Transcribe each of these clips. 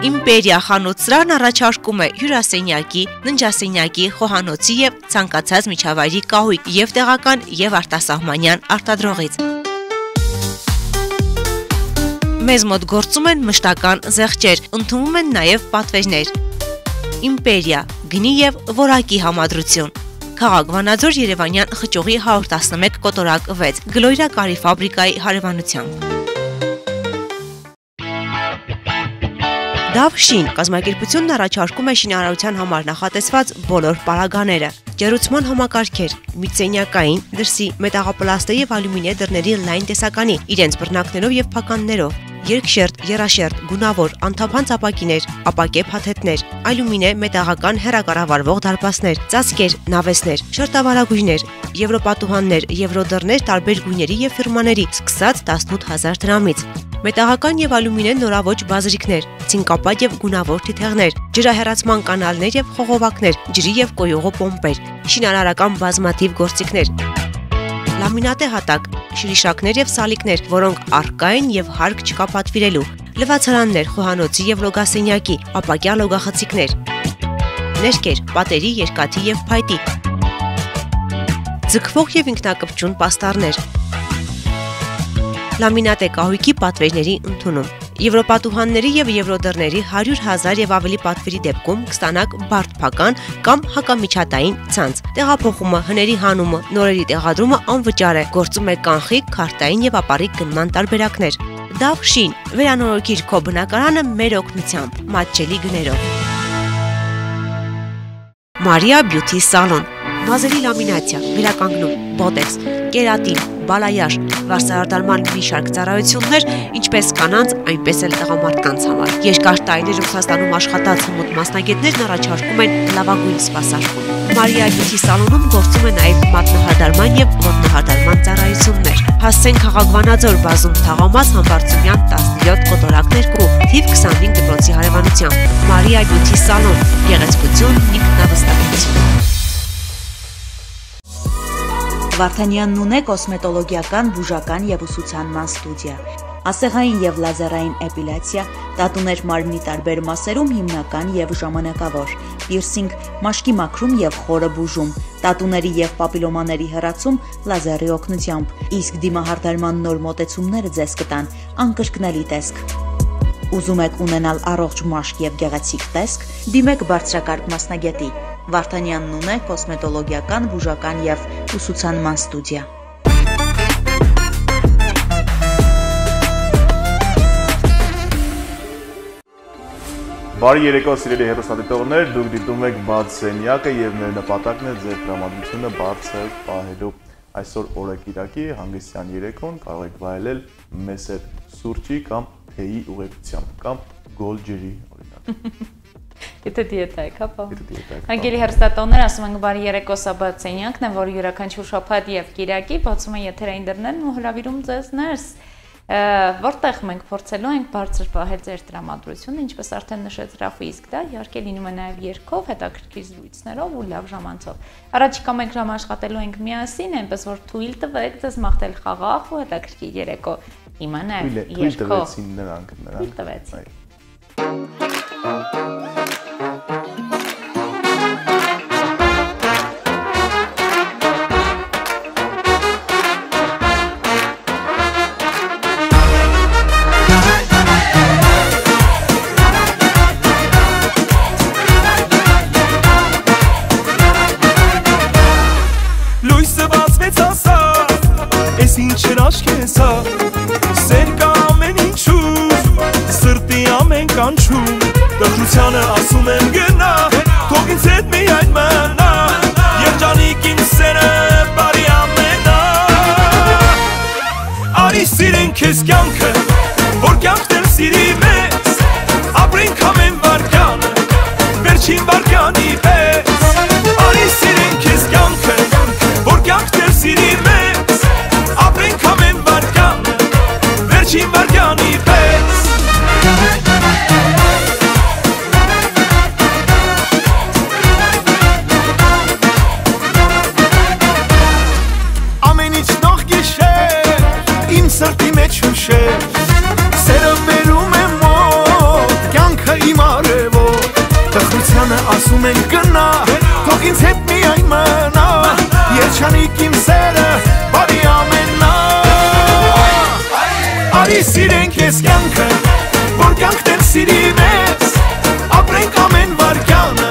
Իմպերիա խանութ-սրահն առաջարկում է հյուրասենյակի, ննջասենյակի, խոհանոցի և ցանկացած միջավայրի կահույք և տեղական և արտասահմանյան արտադրողից։ Մեզ մոտ գործում են մշտական զեղչեր, ընդունվում են նաև պատվերներ։ Իմպերիա, գնի և որակի համադրություն։ Քաղաք Վանաձոր, Երևանյան խճուղի 111 կոտորակ 6, Գլոյրա կարի ֆաբրիկայի հարևանությամբ։ Դավշին կազմակերպությունն առաջարկում է շինարարության համար նախատեսված բոլոր պարագաները, ջերուցման համակարգեր, միծենյակային, դրսի, մետաղապլաստե եւ ալյումինե դռների լայն տեսականի, իրենց բռնակներով եւ փականներով, երկշերտ, եռաշերտ, գունավոր, անթափանց ապակիներ, ապակե փաթեթներ, ալյումինե մետաղական հեռակառավարվող դարպասներ, ծածկեր, նավեսներ, շերտավարագույրներ, եվրոպատուհաններ, եվրոդռներ տարբեր գույների եւ ֆիրմաների, սկսած 18000 դրամից, մետաղական եւ ալյումինե նորաոճ բազրիկներ, ցինկապատ եւ գունավոր թիթեղներ, ջրահեռացման կանալներ եւ խողովակներ, ջրի եւ կոյուղու պոմպեր, շինարարական բազմաթիվ գործիքներ, լամինատե հատակ, շրիշակներ եւ սալիկներ, որոնք առկա են եւ հարկ չկա պատվիրելու, լվացարաններ, խոհանոցի եւ լոգասենյակի, ապակյա լոգախցիկներ, ներկեր, պատերի, երկաթի եւ փայտի, ձգվող եւ ինքնակպչուն պաստառներ, լամինատե կահույքի պատվերների ընդունում, եվրոպատուհանների եւ եվրոդռների 100,000 եւ ավելի պատվերի դեպքում կստանաք բարդ փական կամ հակամիջհատային ցանց։ Տեղափոխումը, հների հանումը, նորերի տեղադրումը անվճար է։ Գործում է կանխիկ, քարտային եւ ապառիկ գնման տարբերակներ։ Դավշին վերանորոգիր քո բնակարանը մեր օգնությամբ, մատչելի գներով։ Մարիա Բյութի սալոն, մազերի լամինացիա, վերականգնում, բոտեքս, կերատին, բալայաշ, վարսահարդարման մի շարք ծառայություններ, ինչպես կանանց, այնպես էլ տղամարդկանց համար։ Երկար տարիներ Ռուսաստանում աշխատած հմուտ մասնագետներն առաջարկում են լավագույն սպասարկում։ Մարիա Բյութի սալոնում գործում է նաև մատնահարդարման եւ ոտնահարդարման ծառայություններ։ Հասցեն Քաղաքվանաձոր բազում թաղամաս Համբարձումյան 17 կոտորակներ կու, թիվ 25 դպրոցի հարևանությամբ։ Մարիա Բյութի սալոն, գեղեցկություն, ինքնավստահություն։ Վարդանյանն ունե կոսմետոլոգիական, բուժական եւ ուսուցանման ստուդիա, ասեղային եւ լազերային էպիլյացիա, տատուներ մարմնի տարբեր մասերում հիմնական եւ ժամանակավոր, պիրսինգ, մաշկի մաքրում եւ խորը բուժում, տատուների եւ պապիլոմաների հեռացում լազերի օգնությամբ, իսկ դիմահարդարման նոր մոտեցումները ձեզ կտան անկրկնելի տեսք։ Ուզում եք ունենալ առողջ մաշկ եւ գեղեցիկ տեսք, դիմեք բարձրակարգ մասնագետի։ Վարդանյանն ունե կոսմետոլոգիական, բուժական եւ ուսուցանման ստուդիա։ Բարի երեկո սիրելի հեռուստադիտողներ, դուք դիտում եք բաց սենյակը եւ մեր նպատակն է ձեր տրամադրությունը բարձր պահելու։ Այսօր օրը Կիրակի, հանգստյան երեկոն կարող եք վայելել մեզ հետ սուրճի կամ թեյի ուղեկցությամբ կամ գոլ ջրի օրինակ։ Եթե դիետա եք, հապա։ Հարգելի հեռուստատողներ, ասում ենք բարի երեկո, սա բաց սենյակն է, որ յուրաքանչյուր շաբաթ եւ Կիրակի բացում է եթերային դռներն ու հրավիրում ձեզ ներս, որտեղ մենք փորձելու ենք բարձր պահել ձեր տրամադրությունը, ինչպես արդեն նշեց Ռաֆը, իսկ դա իհարկե լինում է նաեւ երգով, հետաքրքիր զրույցներով ու լավ ժամանցով։ Առաջիկա մենք ժամ աշխատելու ենք միասին, այնպես որ թույլ տվեք ձեզ մաղթել խաղաղ ու հետաքրքիր երեկո։ Հիմա նաեւ երգով։ Թույլ տվեցին։ Դրդությանը ասում եմ գնա, թող ինձ հետ միայն մնա, երջանիկ իմ սերը բարի ամենա։ Արի սիրենք քեզ կյանքը, որ կյանքն էլ սիրի մեզ, ապրենք ամեն վարկանը, վերջին վարկանի պես։ Արի սիրենք քեզ կյանքը, որ կյանքն էլ սիրի մեզ, ապրենք ամեն վարկանը, վերջին վարկանի պես։ Սրտի մեջ հուշեր, սերը վերում է մոտ, կյանքը իմ արևոտ, տխրությանը ասում են գնա, թող ինձ հետ միայն մնա, երջանիկ իմ սերը բարի ամենա։ Արի սիրենք քեզ կյանքը, որ կյանքն էլ սիրի մեզ, ապրենք ամեն վարկանը,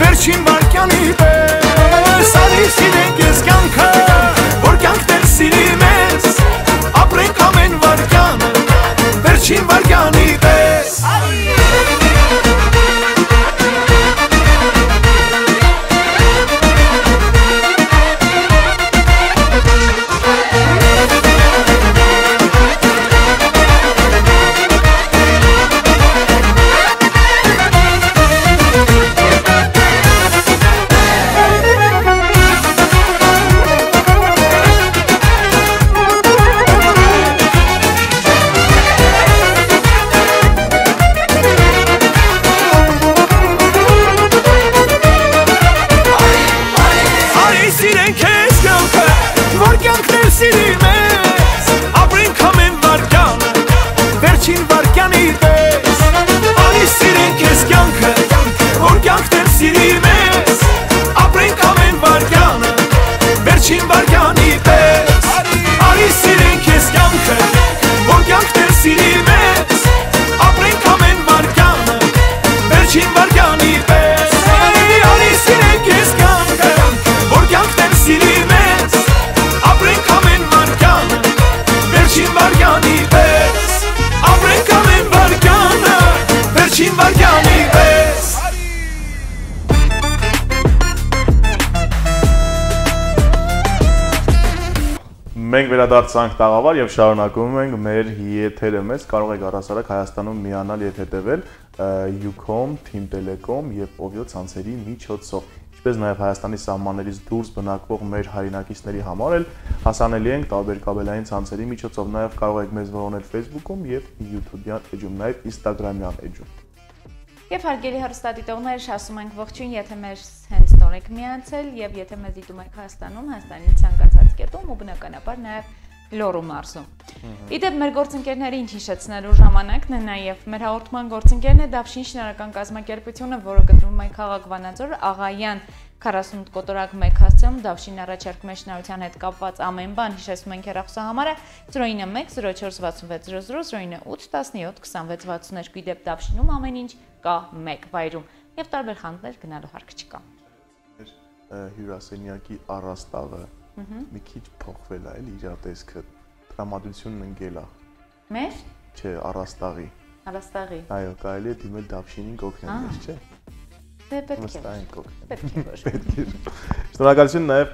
վերջին վարկանի պես։ Արի սիրենք քեզ կյանքը, որ կյանքն էլ սիրի մեզ, ապրենք ամեն վարկանը, վերջին վարկանի պես։ Վերադարձանք տաղավար եւ շարունակում ենք մեր եթերը մեզ կարող եք առասարակ Հայաստանում միանալ եւ հետեւել Ucom, Team Telecom եւ Ovio ցանցերի միջոցով։ Ինչպես նաեւ Հայաստանի սահմաններից դուրս բնակվող մեր հայրենակիցների համար էլ հասանելի ենք տարբեր կաբելային ցանցերի միջոցով։ Նաեւ կարող եք մեզ որոնել Facebook-ում եւ YouTube-յան էջում, նաեւ Instagram-յան էջում։ Եվ հարգելի հեռուստադիտողներ, ասում ենք ողջույն, եթե մեր հենց նոր եք միացել եւ եթե մեզ դիտում եք Հայաստանում, Հայաստանի ցանկացած կետում ու բնականաբար նաեւ Լոռու մարզում։ Իդեպ մեր գործընկերների ինչ հիշեցնելու ժամանակն է նաեւ մեր հաղորդման գործընկերն է Դավշին շինարարական կազմակերպությունը, որը գտնվում է քաղաք Վանաձոր, Աղայան 48 կոտորակ 1 հասցեում, Դավշին առաջարկում է շինարարության հետ կապված ամեն բան, հիշեցնում ենք հեռախոսահամարը 091 046600 098 17 26 62 իդեպ Դավշինում ամեն ինչ կա մեկ վայրում եւ տարբեր խանութներ գնալու հարկ չկա։ Հյուրասենյակի առաստաղը մի քիչ փոխվել է, էլի իր տեսքը, տրամադրությունն ընկել է։ Մեր? Չէ, առաստաղի։ Առաստաղի։ Այո, կարելի է դիմել Դավշինին կօգնել, չէ՞։ Դե պետք է։ Շնորհակալություն նաև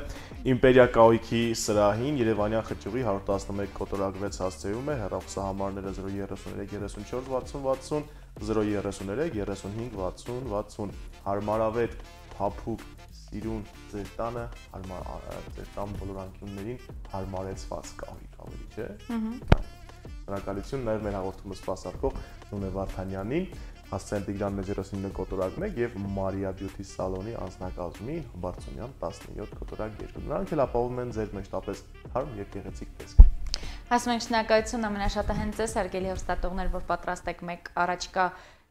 Իմպերիա կահույքի սրահին Երևանյան խճուղի 111 կոտորակ 6 հասցեում է հեռախոսահամարները 033 34 60 60 033 35 60 60 հարմարավետ փափուկ սիրուն ձեր տանը ձեր տան բոլոր անկյուններին հարմարեցված կահույք ավելի չէ։ Շնորհակալություն նաև մեր հաղորդումը սպասարկող Նունե Վարդանյանին, Հասցեն Տիգրան Մեջերոսինը կոտորակ 1 եւ Մարիա Բյութի սալոնի անձնակազմին Բարձունյան 17 կոտորակ 2։ Նրանք էլ ապահովում են ձեր մեջտապես թարմ եւ գեղեցիկ տեսք։ Ասում ենք շնորհակալություն ամենաշատը հենց ձեզ հարգելի հեռուստատողներ, որ պատրաստ եք մեկ առաջիկա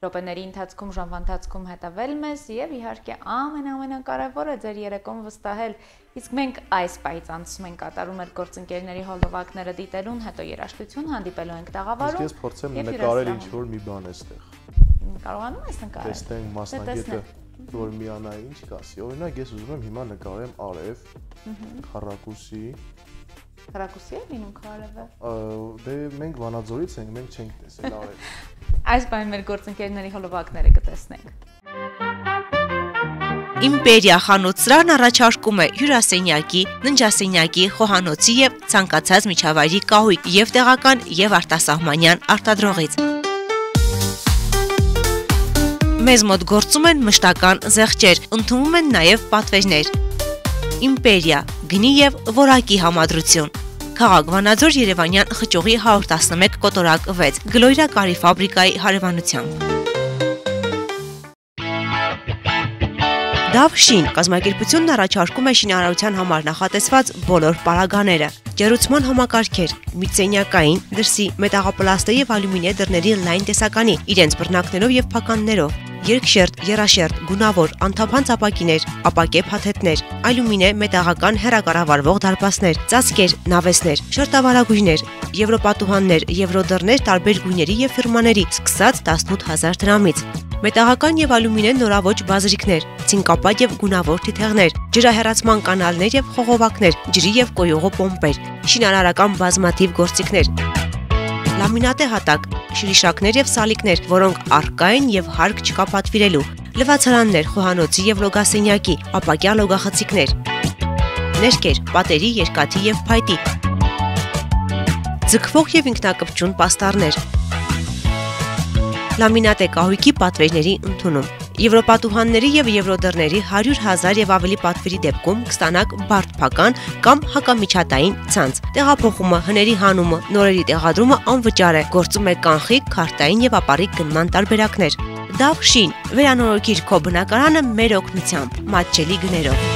րոպեների ընթացքում, ժամվա ընթացքում հետևել մեզ եւ իհարկե ամենակարևորը ձեր երեկոն վստահել։ Իսկ մենք այս պայից անցնում ենք կատարում մեր գործընկերների հոլովակները դիտելուն, հետո երաժշտություն հանդիպելու ենք տաղավարում։ Ես փորձեմ նկարել ինչ-որ մի բան այստեղ։ Կարողանում ես նկարել։ Տեսնենք մասնագետը, որ միանա ինչ կասի։ Օրինակ ես ուզում եմ հիմա նկարեմ արև, քառակուսի։ Քառակուսի է լինում քարևը։ Դե մենք Վանաձորից ենք, մենք չենք տեսել արև։ Այս բանը մեր գործընկերների հոլովակները կտեսնենք։ Իմպերիա խանութ-սրահն առաջարկում է հյուրասենյակի, ննջասենյակի, խոհանոցի եւ ցանկացած միջավայրի կահույք եւ տեղական եւ արտասահմանյան արտադրողից։ Մեզ մոտ գործում են մշտական զեղչեր, ընդունվում են նաև պատվերներ։ Իմպերիա, գնի եւ որակի համադրություն։ Քաղաք Վանաձոր Երևանյան խճուղի 111 կոտորակ 6, Գլոյրա կարի ֆաբրիկայի հարևանությամբ։ Դավշին կազմակերպությունն առաջարկում է շինարարության համար նախատեսված բոլոր պարագաները, ջերուցման համակարգեր, միծենյակային, դրսի, մետաղապլաստե եւ ալյումինե դռների լայն տեսականի, իրենց բռնակներով եւ փականներով, երկշերտ, եռաշերտ, գունավոր, անթափանց ապակիներ, ապակե փաթեթներ, ալյումինե մետաղական հեռակառավարվող դարպասներ, ծածկեր, նավեսներ, շերտավարագույրներ, եվրոպատուհաններ, եվրոդռներ տարբեր գույների եւ ֆիրմաների, սկսած 18000 դրամից։ Մետաղական եւ ալյումինե նորաոճ բազրիկներ, ցինկապատ եւ գունավոր թիթեղներ, ջրահեռացման կանալներ եւ խողովակներ, ջրի եւ կոյուղու պոմպեր, շինարարական բազմաթիվ գործիքներ, լամինատե հատակ, շրիշակներ եւ սալիկներ, որոնք առկա են եւ հարկ չկա պատվիրելու, լվացարաններ, խոհանոցի եւ լոգասենյակի, ապակյա լոգախցիկներ, ներկեր, պատերի, երկաթի եւ փայտի, ձգվող եւ ինքնակպչուն պաստառներ, լամինատե կահույքի պատվերների ընդունում։ Եվրոպատուհանների եւ եվրոդռների 100,000 եւ ավելի պատվերի դեպքում կստանաք բարդ փական կամ հակամիջատային ցանց։ Տեղափոխումը, հների հանումը, նորերի տեղադրումը անվճար է։ Գործում է կանխիկ, քարտային եւ ապառիկ գնման տարբերակներ։ Դավշին, վերանորոգիր քո բնակարանը մեր օգնությամբ, մատչելի գներով։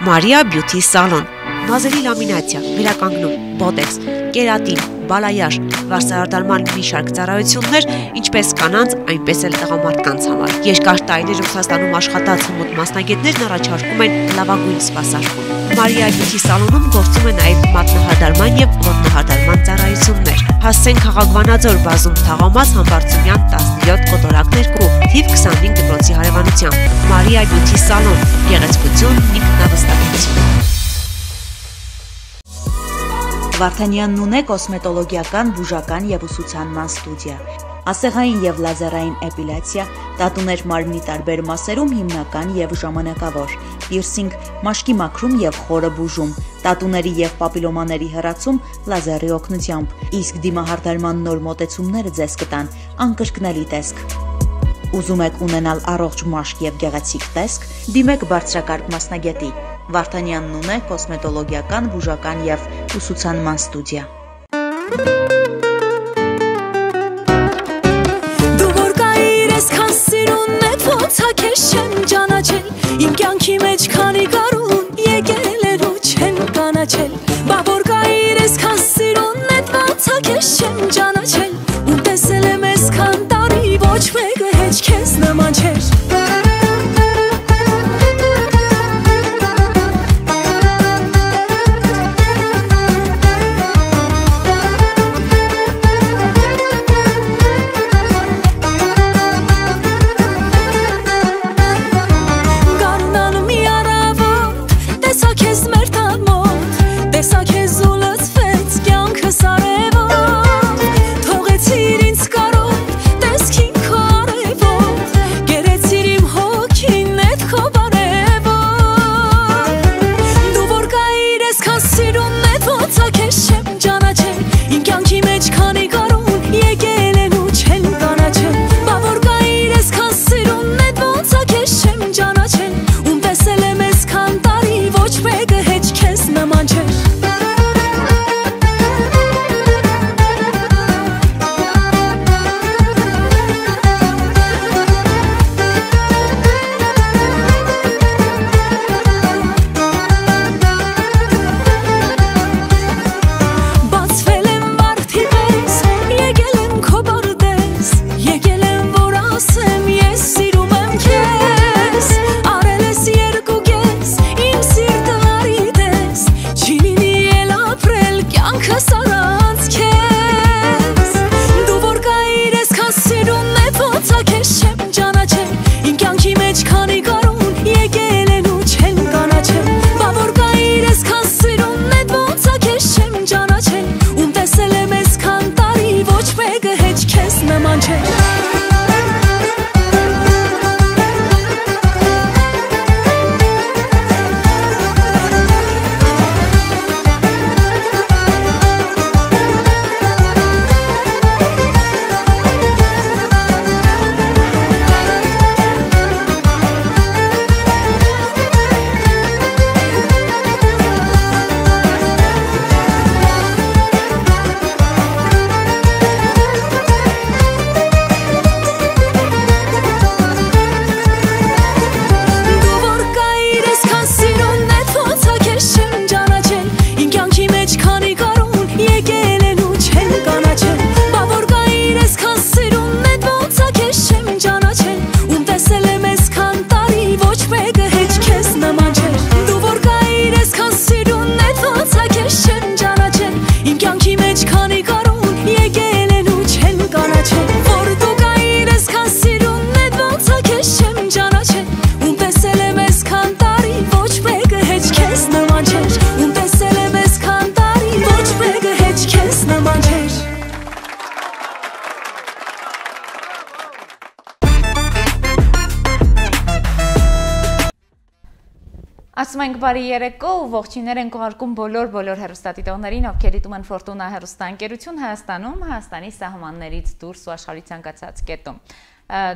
Մարիա Բյութի սալոն, բազելի լամինացիա, վերականգնում, բոտեքս, կերատին, բալայաշ, վարսարդարման մի շարք ծառայություններ, ինչպես կանանց, այնպես էլ տղամարդկանց համար։ Երկար տարիներ Ռուսաստանում աշխատած հմուտ մասնագետներն առաջարկում են լավագույն սպասարկում։ Մարիա Բյութի սալոնում գործում է նաև մատնահարդարման եւ ոտնահարդարման ծառայություններ։ Հասցեն քաղաք Վանաձոր բազում թաղամաս Համբարձումյան 17 կոտորակ 2, թիվ 25 դպրոցի հարևանությամբ։ Մարիա Բյութի սալոն, գեղեցկություն, ինքնավստահություն։ Վարդանյանն ունե կոսմետոլոգիական, բուժական եւ ուսուցանման ստուդիա։ Ասեղային եւ լազերային էպիլյացիա, տատուներ մարմնի տարբեր մասերում հիմնական եւ ժամանակավոր, պիրսինգ, մաշկի մաքրում եւ խորը բուժում, տատուների եւ պապիլոմաների հեռացում լազերի օգնությամբ, իսկ դիմահարդարման նոր մոտեցումները ձեզ կտան անկրկնելի տեսք։ Ուզում եք ունենալ առողջ մաշկ եւ գեղեցիկ տեսք, դիմեք բարձրակարգ մասնագետի։ Վարդանյանն ունե կոսմետոլոգիական, բուժական եւ ուսուցանման ստուդիա։ Դու որ կայիր ես քան սիրուն է ոնցակ ես չեմ ճանաչել իմ կյանքի մեջ քանի կարուն եկել էր ու չեն կանաչել բա որ կայիր ես քան սիրուն է ոնցակ ես չեմ ճանաչել ու տեսել եմ ես քան տարի ոչ մեկը հեչ քեզ նման չէր Ասում ենք բարի երեկո ու ողջույններ ենք ուղարկում բոլոր հեռուստադիտողներին, ովքեր դիտում են Ֆորտունա հեռուստաընկերություն Հայաստանում, Հայաստանի սահմաններից դուրս ու աշխարհի ցանկացած կետում։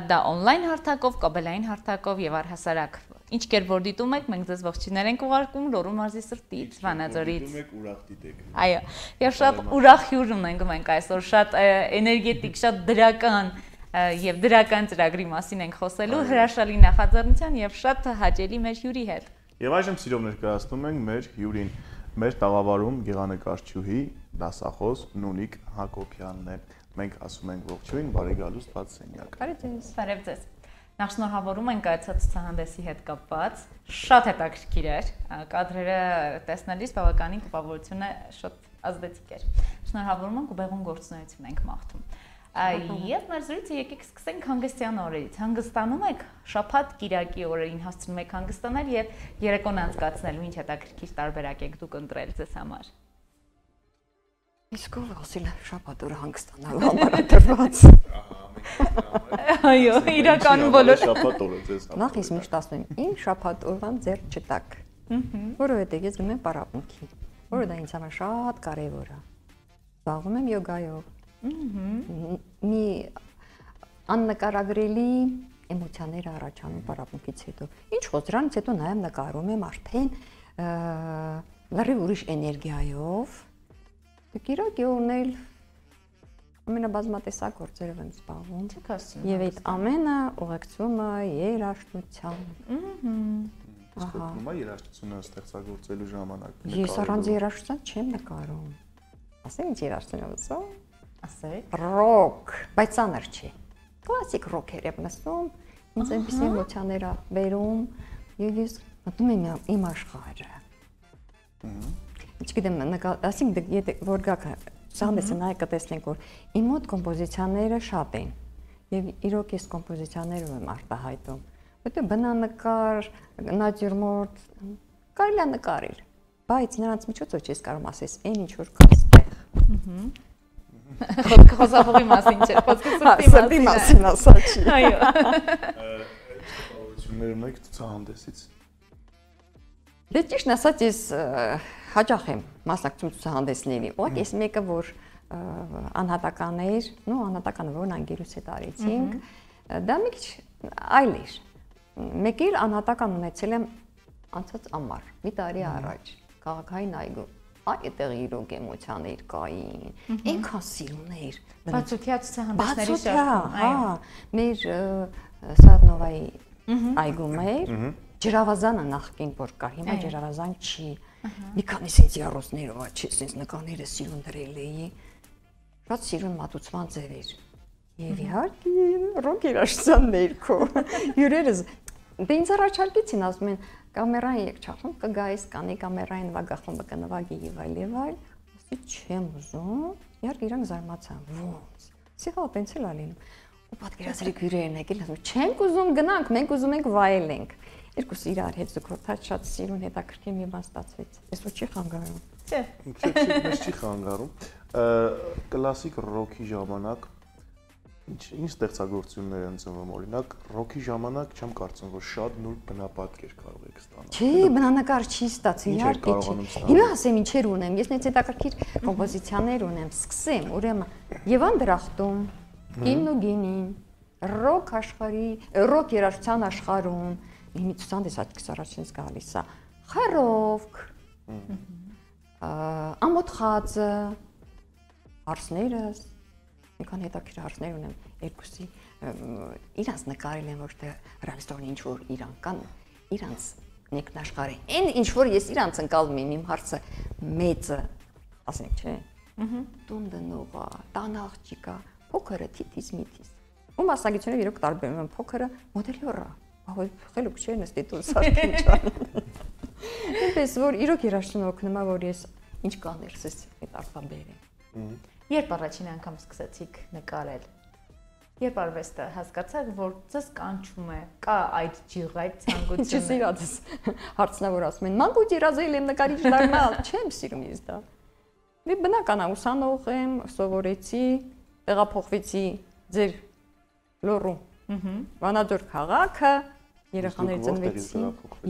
Դա on-line հարթակով, կաբելային հարթակով եւ առհասարակ ինչ կեր որ դիտում եք, մենք ձեզ ողջույններ ենք ուղարկում Լոռու մարզի սրտից, Վանաձորից։ Դիտում եք ուրախ դիտեք։ Այո, եւ շատ ուրախ հյուր ունենք մենք այսօր, շատ էներգետիկ, շատ դրական եւ դրական ծրագրի մասին ենք խոսելու հրաշալի նախաձեռնության եւ շատ հաճելի մեր հյուրի հետ։ Եվ այժմ սիրով ներկայացնում ենք մեր հյուրին, մեր տաղավարում գեղանկարչուհի, դասախոս Նունիկ Հակոբյանն է։ Մենք ասում ենք ողջույն, բարի գալուստ բաց սենյակ։ Բարի ձեզ, բարև ձեզ։ Նախ շնորհավորում ենք այցած ցուցահանդեսի հետ կապված, շատ հետաքրքիր էր, կադրերը տեսնելիս բավականին տպավորությունը շատ ազդեցիկ էր։ Շնորհավորում ենք ու բեղուն գործունեություն ենք մաղթում։ Եվ մեր զրույցը եկեք սկսենք հանգստյան օրերից։ Հանգստանում եք շաբաթ կիրակի օրերին հասցնում եք հանգստանալ եւ երեկոն անցկացնելու ինչ հետաքրքիր տարբերակ եք դուք ընտրել ձեզ համար։ Իսկ ով ասել է շաբաթ օրը հանգստանալու համար դրված։ Այո, իրականում բոլոր շաբաթ օրը ձեզ։ Նախ ես միշտ ասում եմ, իմ շաբաթ օրվան ձեռ չտակ։ Որովհետև ես գնում եմ պարապմունքի, որը դա ինձ համար շատ կարևոր է։ Զբաղվում եմ յոգայով։ Մի աննկարագրելի էմոցիաներ առաջանում պարապմունքից հետո։ Ինչ խոս, դրանից հետո նաև նկարում եմ արդեն լրիվ ուրիշ էներգիայով։ Կիրակի օրնել ամենաբազմատեսակ գործերով եմ զբաղվում։ Չեք ասում։ Եվ այդ ամենը ուղեկցում է երաժշտությամբ։ Սկսվում է երաժշտությունը ստեղծագործելու ժամանակ։ Ես առանց երաժշտության չեմ նկարում։ Ասենք ինչ երաժշտություն եմ Ասեք։ ռոք, բայց ծանր չի։ Կլասիկ ռոքեր եմ լսում, ինձ այնպիսի էմոցիաներ է բերում, եւ ես մտնում եմ իմ աշխարհը։ Չգիտեմ, ասենք եթե որ գաք սանդեսը նայ կտեսնենք որ իմ մոտ կոմպոզիցիաները շատ են եւ իրոք ես կոմպոզիցիաներով եմ արտահայտում, որտեղ բնանկար, նատյուրմորտ կարելի է նկարել, բայց նրանց միջոցով չես կարող ասես այն ինչ որ կա այստեղ։ Խոսափողի մասին չէ, խոսքը սրտի մասին ասա չի։ Այո։ Ուրիշները ունեք ցուցահանդեսից։ Դե ճիշտ ասած ես հաճախ եմ մասնակցում ցուցահանդեսների։ Ուղղակի ես մեկը որ անհատական էր, նո անհատականը որն անգիրուց հետ արեցինք, դա մի քիչ այլ էր։ Մեկ էլ անհատական ունեցել եմ անցած ամառ, մի տարի առաջ, քաղաքային այգու։ Այդտեղ իրոք էմոցիաներ կային, այնքան սիրուներ։ Բացօթյա ցուցահանդեսների շարքում, այո։ Մեր Սադնովայի այգում էր, ջրավազանը նախկին որ կար, հիմա ջրավազան չի։ Մի քանի սենց յառոսներով, չի սենց նկարները սիրուն դրել էի։ Շատ սիրուն մատուցման ձև էր։ Եվ իհարկե ռոք երաժշտության ներքո։ Հյուրերս դե ինձ առաջարկեցին, ասում են կամերային եք չախում, կգայիս կանի կամերային վագախումբը կնվագի եւ այլ։ Ասի չեմ ուզում։ Իհարկե իրանք զարմացան։ Ոնց։ Սիղա տենց էլ ալինում։ Ու պատկերացրեք հյուրերն եկել, ասում չենք ուզում գնանք, մենք ուզում ենք վայելենք։ Երկուս իրար հետ զուգորդած շատ սիրուն հետաքրքիր մի բան ստացվեց։ Ես ոչ չի խանգարում։ Չէ։ Մեզ չի խանգարում։ Կլասիկ ռոքի ժամանակ ինչ ստեղծագործություններ են ծնվում, օրինակ ռոքի ժամանակ չեմ կարծում որ շատ նուրբ բնապատկեր կարող եք ստանալ։ Չի, բնանկար չի ստացվում, իհարկե չի։ Հիմա ասեմ ինչեր ունեմ, ես նույնիսկ հետաքրքիր կոմպոզիցիաներ ունեմ, սկսեմ, ուրեմն Եվան դրախտում, Կինն ու գինին, ռոք աշխարհի, ռոք երաժշտության աշխարհում, մի ցուցանց աչքս առաջինս գալիս է, խարովք, ամոթ խածը, հարսներս մի քանի հետաքրքիր հարցներ ունեմ, երկուսի իրանց նկարել են որտեղ ռեալիստորն ինչ որ իրան կան, իրանց ներքնաշխարհի։ Այն ինչ որ ես իրանց ընկալում եմ, իմ հարցը մեծը, ասենք, չէ։ Տուն դնողա, տան աղջիկա, փոքրը թիթիզ միթիզ։ Ու մասնագետները իրոք տարբերում են, փոքրը մոդելյորա, ահա խելոք չէ նստի դու սարքին ջան։ Այնպես որ իրոք երաժշտությունը օգնում է որ ես ինչ կաներսես այդ արտաբերեմ։ Երբ առաջին անգամ սկսեցիք նկարել։ Երբ արվեստը հասկացաք, որ ձեզ կանչում է, կա այդ ջիղ, այդ ցանկությունը։ Ինչ սիրածս հարցնավոր ասում են, մանկուց երազել եմ նկարիչ դառնալ, չեմ սիրում ես դա։ Դե բնական է, ուսանող եմ, սովորեցի, տեղափոխվեցի ձեր լոռու։ Վանաձոր քաղաքը, երեխաները ծնվեցին։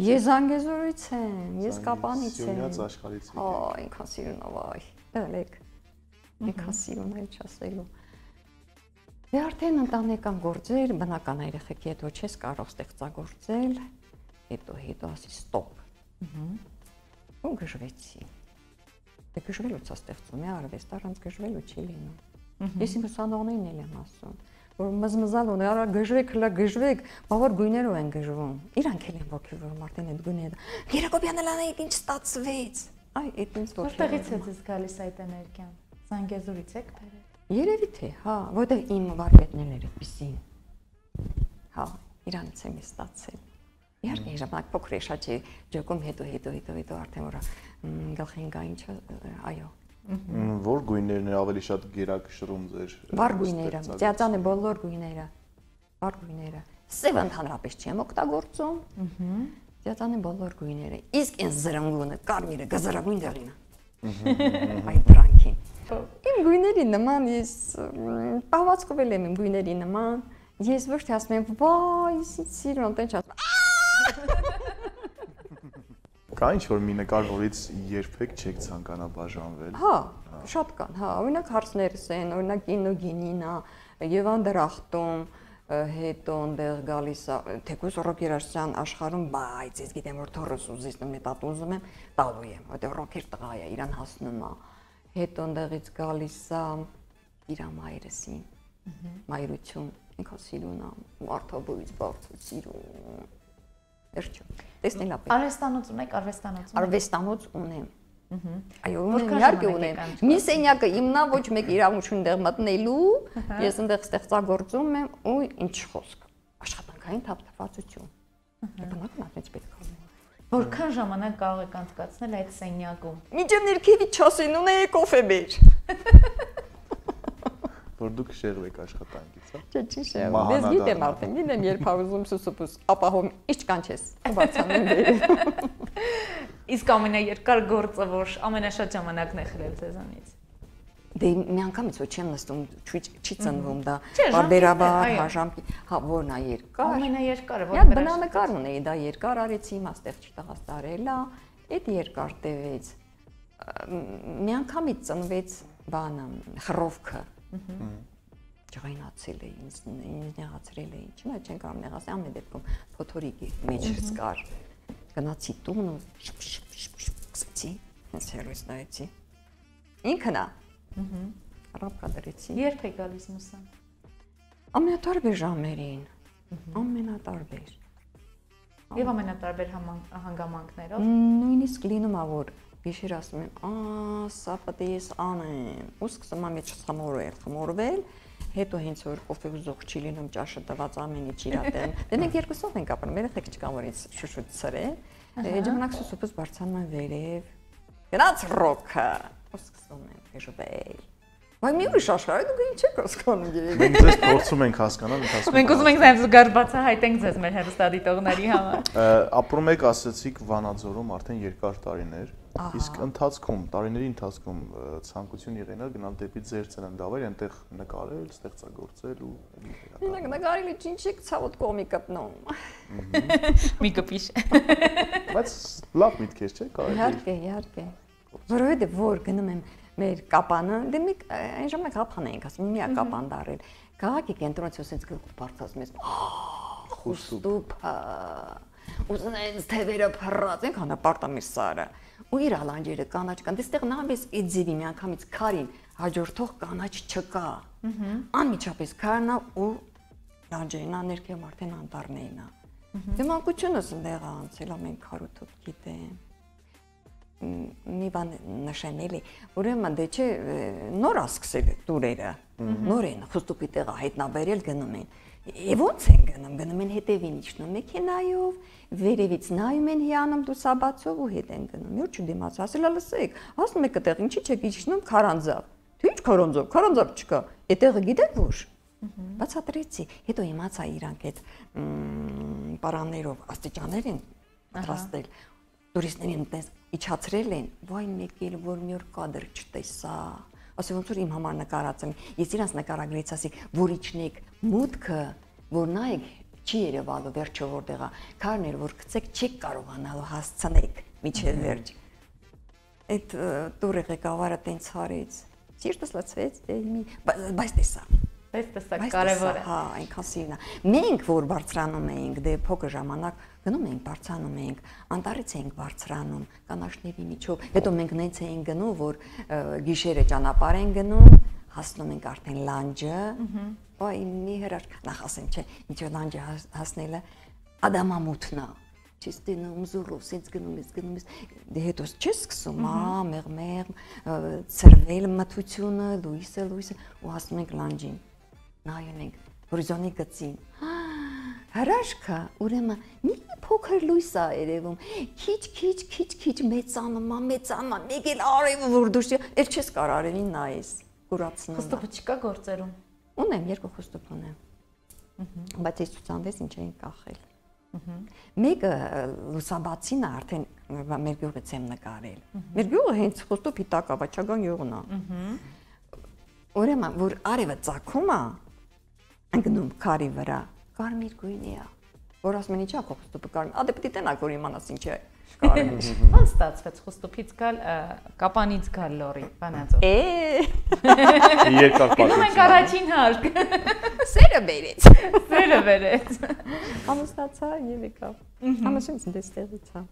Ես Զանգեզուրից եմ, ես Կապանից եմ։ Սյունյաց աշխարհից եք։ Այնքան սիրուն ա, վայ։ Ելեք։ Այնքան սիրուն է չասելու։ Դե արդեն ընտանեկան գործեր, բնական է երեխեքի հետ ոչ ես կարող ստեղծագործել, հետո ասի ստոպ։ Ու գժվեցի։ Դե գժվելուց է ստեղծում, արվեստ առանց գժվելու չի լինում։ Ես իմ ուսանողներին էլ եմ ասում, որ մզմզալ ունի, արա գժվեք, հլա գժվեք, բավար գույներով են գժվում։ Իրանք էլ են ոգևորում արդեն այդ գույները։ Գերակոբյանն անայք ինչ ստացվեց։ Այ այդ ինձ ոգևորում։ Որտեղից է ձեզ գալիս այդ էներգիան։ Զանգեզուրից եք բերել։ Երևի թե, հա, որտեղ իմ վարպետներն էր այդպեսին։ Հա, իրանից եմ ստացել։ Իհարկե ժամանակ փոքր է շատ չի ջոկում հետո արդեն որ գլխին գա ինչը, այո։ Որ գույներն է ավելի շատ գերակշռում ձեր։ Վառ գույները, ծիածանը բոլոր գույները։ Վառ գույները։ Սև ընդհանրապես չեմ օգտագործում։ Ծիածանը բոլոր գույները։ Իսկ այն զրնգունը, կարմիրը, գազարագույն դեղինը։ Այդ դրանքին։ Իմ գույների նման ես պահվածքվել եմ իմ գույների նման։ Ես ոչ թե ասում եմ, վայ, սիրուն, տենց ասում։ Կա ինչ-որ մի նկար, որից երբեք չեք ցանկանա բաժանվել։ Հա, շատ կան, հա, օրինակ հարցներս են, օրինակ կինոգինինա, Եվան դրախտում, հետո այնտեղ գալիս է, թեկուզ ռոք երաժշտության աշխարհում, բայց ես գիտեմ, որ թորս ուզից նույն տատ ուզում եմ, տալու եմ, որտեղ ռոքեր տղա է, իրան հասնում է։ Հետո այնտեղից գալիս է իր մայրսին, մայրություն, ինքն սիրուն է, մարդաբույց, բարձր սիրուն։ Վերջո։ Տեսնել ապա։ Արվեստանոց ունեք, արվեստանոց ունեմ։ Այո, ունեմ, իհարկե ունեմ։ Մի սենյակը իմնա ոչ մեկ իրավունք չունի դեղ մտնելու, ես այնտեղ ստեղծագործում եմ ու ինչ խոսք։ Աշխատանքային թափթփվածություն։ Բնակն այդպես պետք է լինի։ Որքան ժամանակ կարող եք անցկացնել այդ սենյակում։ Միջև ներքևից չասեն, ունեի կոֆե բեր։ Որ դուք շեղվեք աշխատանքից, հա։ Չէ, չի շեղվում։ Ես գիտեմ արդեն, գիտեմ երբ հավուզում սուսուպուս, ապահովում, ինչքան չես, բացանում դեր։ Իսկ ամենաերկար գործը, որ ամենաշատ ժամանակն է խլել ձեզանից։ Դե մի անգամից ոչ չեմ նստում, չի ծնվում դա, բարբերաբար, հաժամքի, հա, որն է երկար։ Ամենաերկարը, որ բնանկար ունեի, դա երկար արեցի, հիմա ստեղ չտղաս տարել է, այդ երկար տևեց։ Մի անգամից ծնվեց բանը, խռովքը։ Ջղայնացել է, ինձ նեղացրել է, ինչի՞ նա չեն կարող նեղացնել, ամեն դեպքում փոթորիկի մեջս կար։ Գնացի տուն ու սկսեցի, հենց հերույց նայեցի։ Ինքն է։ Ռապկա դրեցի։ Երբ է գալիս մուսան։ Ամենատարբեր ժամերին։ Ամենատարբեր։ Եվ ամենատարբեր հանգամանքներով։ Նույնիսկ լինում է, որ գիշեր ասում եմ, սա պետք է ես անեմ։ Ու սկսում եմ իջ խմորվել, հետո հենց որ կոֆե ուզող չի լինում, ճաշը տված ամեն ինչ իր տեղ։ Դե մենք երկուսով ենք ապրում, երեխեք չկան, որ ինձ շուշուտ սրել։ Այդ ժամանակ սուսուպս բարձրանում եմ վերև։ Գնաց ռոքը։ Ու սկսում եմ հեժվել։ Վայ մի ուրիշ աշխարհ, դուք ինչ եք հասկանում երեք։ Մենք ձեզ փորձում ենք հասկանալ, ընթացքում։ Մենք ուզում ենք նաև զուգահեռ բացահայտենք ձեզ մեր հեռուստադիտողների համար։ Ապրում եք, ասացիք, Վանաձորում արդեն երկար տարիներ, իսկ տարիների ընթացքում ցանկություն եղել գնալ դեպի ձեր ծննդավայր, այնտեղ նկարել, ստեղծագործել ու Մենակ նկարելի ինչ եք ցավոտ կողմի կպնում։ Մի կպիշ։ Բայց լավ միտք է, չէ՞, կարելի։ Իհարկե։ Որովհետև որ գնում եմ մեր կապանը, դե մենք այն ժամանակ հապան էինք ասում, մի կապան դարել։ Քաղաքի կենտրոնից ասենց գլուխ բարձրացում ես։ Խուստուփա։ Ուզենայինց թևերը փռած, այնքան ապարտամիր սարը։ Ու իր ալանջերը կանաչ կան, դեստեղ նամես իձիվի մի անգամից քարին հաջորդող կանաչ չկա։ Անմիջապես քարնա ու լանջերին աներքև արդեն անտառներն է։ Դե մանկությունս այնտեղ անցել ամեն քարոթոտ գիտեմ։ Մի բան նշեմ էլի, ուրեմն դե չէ նոր է սկսել տուրերը, նոր են խուստուպի տեղը հայտնաբերել գնում են։ Եվ ոնց են գնում են հետևին իջնում մեքենայով, վերևից նայում են հիանում դուսաբացով ու հետ են գնում։ Մի օր չդիմաց, ասելա լսեք, ասում եք այդտեղ ինչի՞ չեք իջնում քարանձավ։ Թե ինչ քարանձավ, քարանձավ չկա։ Այդտեղը գիտեք որ։ Բացատրեցի, հետո իմացա իրանք այդ պարաններով աստիճաներ են պատրաստել։ Տուրիստներին այնպես իջացրել են, վայ մեկ էլ որ մի օր կադր չտեսա։ Ասի ոնց որ իմ համար նկարած եմ։ Ես իրանց նկարագրեց, ասի որ իջնեք մուտքը, որ նայեք չի երևալու վերջը որտեղ է։ Քարներ որ գցեք չեք կարողանալու հասցնեք միջև վերջ։ Այդ տուրի ղեկավարը տենց հարեց։ Սիրտս լցվեց, բայց տեսա։ Բայց տեսա կարևոր է։ Հա, այնքան սիրուն է։ Մենք որ բարձրանում էինք, դե փոքր ժամանակ գնում էինք, բարձրանում էինք, անտառից էինք բարձրանում, կանաչների միջով։ Հետո մենք նենց էինք գնում, որ գիշերը ճանապարհ են գնում, հասնում ենք արդեն լանջը։ Ոայ մի հրաշք, նախ ասեմ, չէ, ինչ որ լանջը հասնելը ադամամութն է։ Չստինում զուրով սենց գնում ես, դե հետո չես սկսում, մեղ, ծրվել մթությունը, լույսը, ու հասնում ենք լանջին։ Նայում ենք հորիզոնի գծին։ Հրաշքա, ուրեմն մի փոքր լույս է երևում։ Քիչ մեծանում, մեկ էլ արևը որ դուրս էլ չես կարող արևին նայես։ Կուրացնում։ Խուստուփը չկա գործերում։ Ունեմ, երկու խուստուփ ունեմ։ Բայց ես ցուցանվեց ինչ էին կախել։ Մեկը լուսաբացին արդեն մեր գյուղից եմ նկարել։ Մեր գյուղը հենց Խոստոպի տակ Ավաչագան գյուղն է։ Ուրեմն որ արևը ծագում է, ընկնում քարի վրա, կարմիր գույնի է։ Որ ասում են ինչա Խոստոպը կարմիր, ադե պիտի տենակ որ իմանաս ինչ է կարմիր։ Ո՞ն ստացվեց Խոստոպից գալ, Կապանից գալ լորի, Վանաձոր։ Երկար պատմություն։ Գնում ենք առաջին հարկ։ Սերը բերեց։ Սերը բերեց։ Ամուսնացա եւ եկավ։ Ամուսինս դեստեղից է։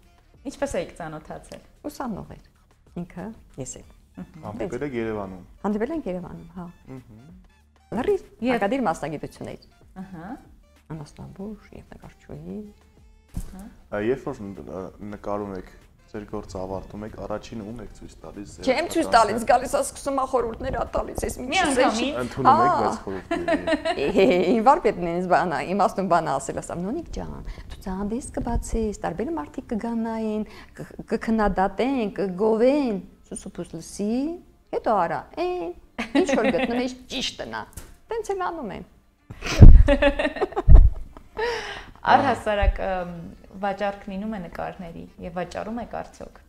Ինչպես եք ծանոթացել։ Ուսանող էր։ Ինքը ես եմ։ Հանդիպել եք Երևանում։ Հանդիպել ենք Երևանում, հա։ Լրիվ ակադեմիկ մասնագիտություններ։ Ահա։ Անաստաբուժ եւ նկարչուհի։ Երբ որ նկարում եք, ձեր գործը ավարտում եք, առաջինը ում եք ցույց տալիս։ Չեմ ցույց տալիս, գալիս է սկսում է խորհուրդներ ատալիս, ես մի ընդունում եք բայց խորհուրդները։ Վարպետն ինձ բանա, իմաստուն բանա ասել ասա, նոնիկ ջան, դու ցանդես կբացես, տարբեր մարդիկ կգանային, կքննադատեն, կգովեն, սուսուփուս լսի, հետո արա, ինչ որ գտնում ես ճիշտն է։ Տենց էլ անում են։ Առհասարակ վաճառքն ինում է նկարների եւ վաճառում եք արդյոք։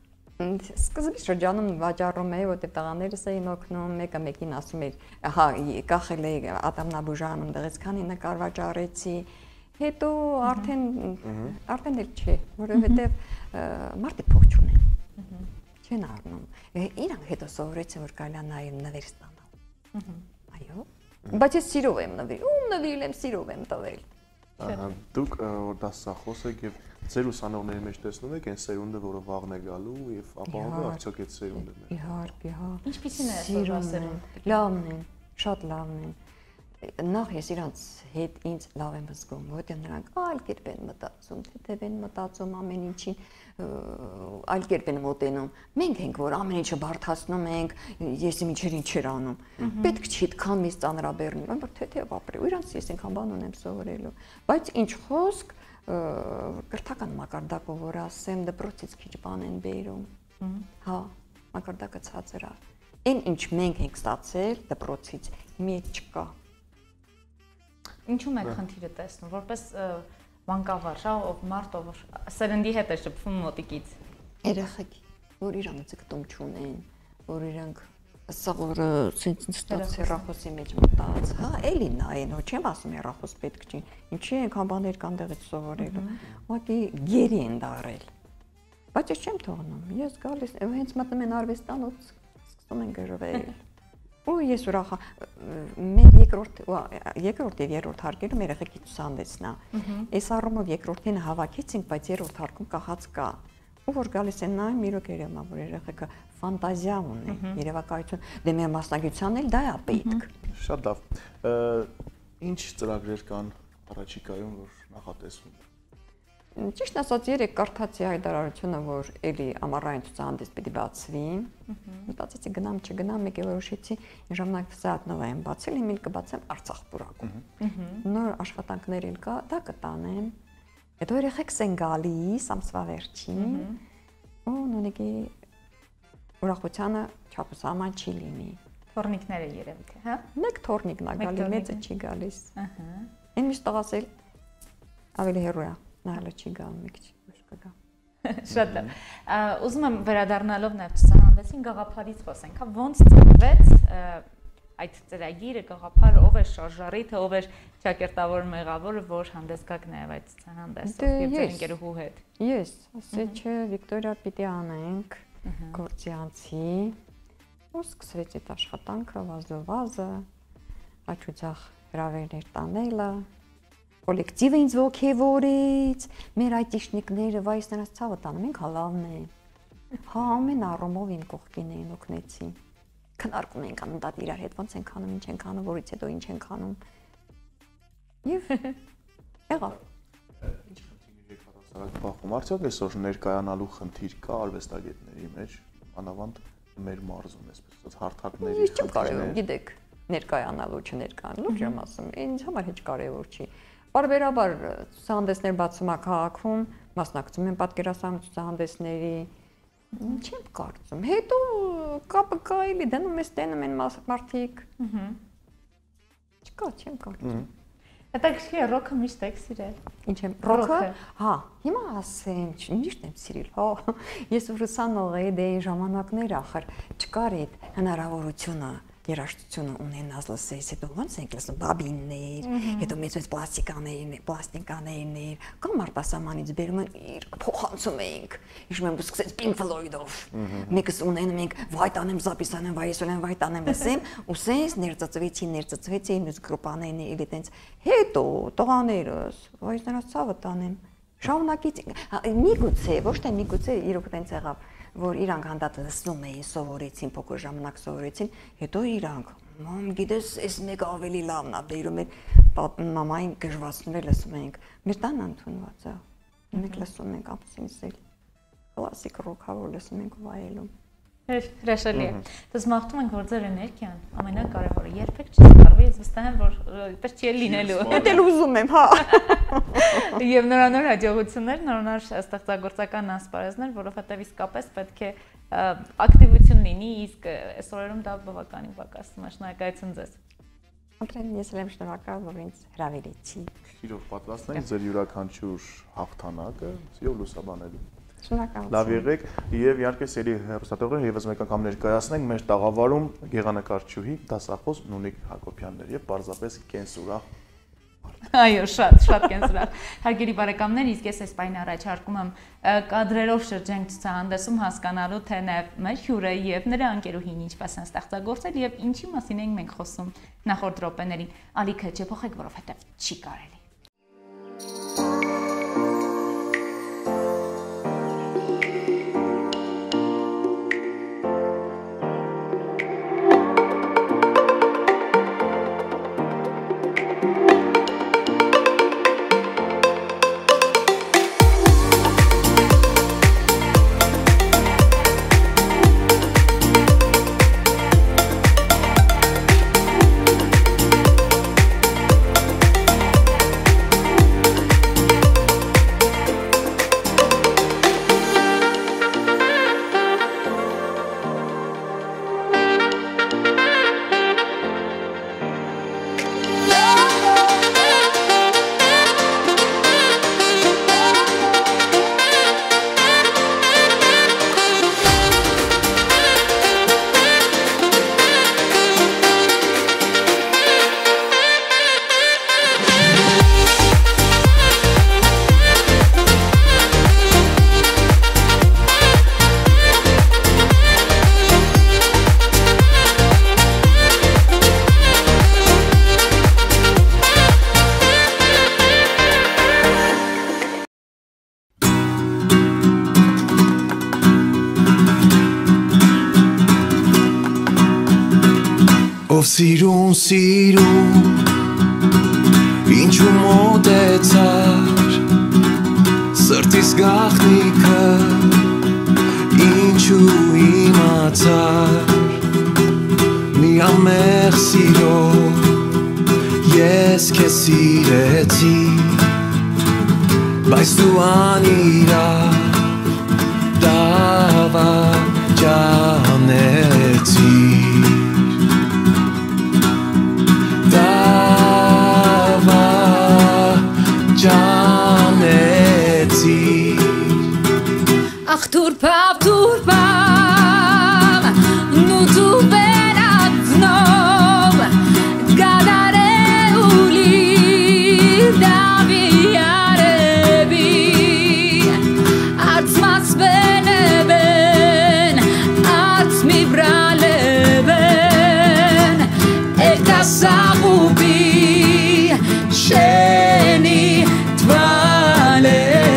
Սկզբի շրջանում վաճառում էի, որտեղ տղաներս էին օգնում, մեկը մեկին ասում էր, հա, կախել էի ատամնաբուժանում, դեղից քանի նկար վաճառեցի, հետո արդեն էլ չէ, որովհետեւ մարդիկ փող չունեն։ Չեն առնում։ Իրանք հետո սովորեցին, որ կարելի է նաեւ նվեր ստանալ։ Այո։ Բայց ես սիրով եմ նվիրել, ում նվիրել եմ, սիրով եմ տվել։ Դուք որ դասախոս եք եւ ձեր ուսանողների մեջ տեսնում եք այն սերունդը, որը վաղն է գալու եւ ապահովում է արդյոք այդ սերունդը։ Իհարկե, հա։ Ինչպիսին է այսօրվա սերունդը։ Լավն են, շատ լավն են։ Նախ ես իրանց հետ ինձ լավ եմ զգում, որտեղ նրանք այլ կերպ են մտածում, թեթև են մտածում ամեն ինչին, այլ կերպ են մոտենում։ Մենք ենք, որ ամեն ինչը բարդացնում ենք, ես ինչեր ինչեր անում։ Պետք չի այդքան մեծ ծանրաբեռնել, որ թեթև ապրի։ Ու իրանց ես այնքան բան ունեմ սովորելու։ Բայց ինչ խոսք կրթական մակարդակով որ ասեմ, դպրոցից քիչ բան են բերում։ Հա, մակարդակը ցածր է։ Այն ինչ մենք ենք ստացել դպրոցից, հիմա չկա։ Ինչու՞մ եք խնդիրը տեսնում, որպես մանկավար, շա ով մարդ ով սերնդի հետ է շփվում մոտիկից։ Երեխեք, որ իրանց գտում չունեն, որ իրանք սա որ ցենց ստաց հեռախոսի մեջ մտած, հա, էլի նայեն, ոչ չեմ ասում հեռախոս պետք չի։ Ինչի այնքան բաներ կան դեղից սովորելու։ Ուղղակի գերի են դարել։ Բայց ես չեմ թողնում։ Ես գալիս, հենց մտնում են արվեստանոց, սկսում են գրվել։ Ու ես ուրախ մեր երկրորդ եւ երրորդ հարկերում երեխեքի ցուցահանդեսն է։ Այս առումով երկրորդին հավաքեցինք, բայց երրորդ հարկում կախած կա։ Ու որ գալիս են նայում, իրոք երևնա, որ երեխեքը ֆանտազիա ունեն, երևակայություն, դե մեր մասնագիտությանն էլ դա է պետք։ Շատ լավ։ Ինչ ծրագրեր կան առաջիկայում, որ նախատեսվում է։ Ճիշտ ասած, երեք կարդացի հայտարարությունը, որ էլի ամառային ցուցահանդես պիտի բացվի։ Մտածեցի գնամ, չգնամ, մեկ է որոշեցի, ժամանակ Սաատնովա եմ բացել, հիմա կբացեմ Արցախ պուրակում։ Նոր աշխատանքներ էլ կա, դա կտանեմ։ Հետո երեխեքս են գալիս ամսվա վերջին։ Ու նույնիկի ուրախությանը չափուսաման չի լինի։ Թորնիկները երևի թե, հա։ Մեկ թորնիկն է գալի, մեծը չի գալիս։ Ահա։ Այն միշտ տղասել ավելի հեռու է։ Նայելը չի գալու, մի քիչ ուշ կգա։ Շատ լավ։ Ուզում եմ վերադառնալով նաև ցուցահանդեսին գաղափարից խոսենք, հա, ոնց ծնվեց այդ ծրագիրը, գաղափարը, ով է շարժառիթը, ով է ճակերտավոր մեղավորը, որ հանդես գաք նաև այդ ցուցահանդեսով եւ ձեր ընկերուհու հետ։ Ես, ասեցի, չէ, Վիկտորիա պիտի անենք, գործյանցի։ Ու սկսվեց այդ աշխատանքը, վազովազը, աչուձախ հրավերներ տանելը։ Կոլեկտիվը ինձ ոգևորեց, մեր այտիշնիկները, վայս նրանց ցավը տանում ենք, հալավն է։ Հա, ամեն առումով իմ կողքին էին օգնեցին։ Քննարկում ենք անդադ իրար հետ, ոնց ենք անում, ինչ ենք անում, որից հետո ինչ ենք անում։ Եվ եղավ։ Ինչ խնդիրներ եք առասարակ բախում։ Արդյոք այսօր ներկայանալու խնդիր կա արվեստագետների մեջ, անավանդ մեր մարզում, այսպես ասած, հարթակների խնդիրներ։ Ինչ կարևոր, գիտեք, ներկայանալու, չներկայանալու, չեմ ասում, ինձ համար հեչ կարևոր չի։ Բարբերաբար ցուցահանդեսներ բացում է քաղաքում, մասնակցում են պատկերասրահ ցուցահանդեսների, չեմ կարծում։ Հետո կապը կա էլի դնում ես տենում են մարդիկ։ Չկա, չեմ կարծում։ Հետաքրքիր է, ռոքը միշտ եք սիրել։ Ինչ եմ, ռոքը։ Հա, հիմա ասեմ, միշտ եմ սիրել, հա։ Ես ուսանող էի, դե ժամանակներ ախր չկար այդ հնարավորությունը երաժշտությունը ունենալ լսես, հետո ոնց ենք լսում բաբիններ, հետո մեծ պլաստինկաներներ, կամ արտասահմանից բերում են իր փոխանցում էինք։ Հիշում եմ, սկսեց Pink Floyd-ով։ Մեկս ունենում ենք վայ տանեմ զապիսանեմ, վայ տանեմ լսեմ, ու սենց ներծծվեցին մյուս գրուպաներն էլի տենց։ Հետո տղաներս, վայ նրանց ցավը տանեմ։ Շարունակեցին։ Միգուցե, ոչ թե միգուցե իրոք տենց եղավ, որ իրանք հանդարտը լսում էին, սովորեցին, փոքր ժամանակ սովորեցին, հետո իրանք, մամ, գիտես, այս մեկը ավելի լավն է, բերում էր մամային գժվացնում էր լսում էինք, մեր տանը ընդունված է, մենք լսում ենք ապսինսել, կլասիկ ռոքավոր լսում ենք վայելում։ Հրաշալի է։ Դες մաղթում ենք, որ ձեր էներգիան ամենակարևորը երբեք չդառնի, ես վստահ եմ, որ այդպես չի լինելու։ Դա էլ ուզում եմ, հա։ Եվ նորանոր հաջողություններ, նորանոր ստեղծագործական ասպարեզներ, որովհետև իսկապես պետք է ակտիվություն լինի, իսկ այս օրերում դա բավականին պակասում է։ Շնորհակալություն ձեզ։ Անդրեն, ես էլ եմ շնորհակալ, որ ինձ հրավիրեցի։ Սիրով պատրաստն եք ձեր յուրաքանչյուր հաղթանակը սիրով լուսաբանելու։ Շնորհակալություն։ Լավ եղեք եւ իհարկե սերի հեռուստատողներ եւս մեկ անգամ ներկայացնենք մեր տաղավարում գեղանկարչուհի դասախոս Նունիկ Հակոբյանն եւ պարզապես կենսուրախ։ Այո, շատ կենսուրախ։ Հարգելի բարեկամներ, իսկ ես այս պայն առաջարկում եմ կադրերով շրջենք ցուցահանդեսում հասկանալու թե նաեւ մեր հյուրը եւ նրա ընկերուհին ինչպես են ստեղծագործել եւ ինչի մասին ենք մենք խոսում նախորդ րոպեներին։ Ալիքը չփոխեք, որովհետեւ չի կարելի։ Սիրուն ինչու մոտեցար սրտիս գաղտնիքը ինչու իմացար մի ամեղ սիրով ես քեզ սիրեցի բայց դու անիրավ դավաճանեցիր Ach, turpav, nu tu verat znov, gadare uli, davi arebi, arts mas beneben, arts mi braleben, eta sagubi, sheni tvalebi.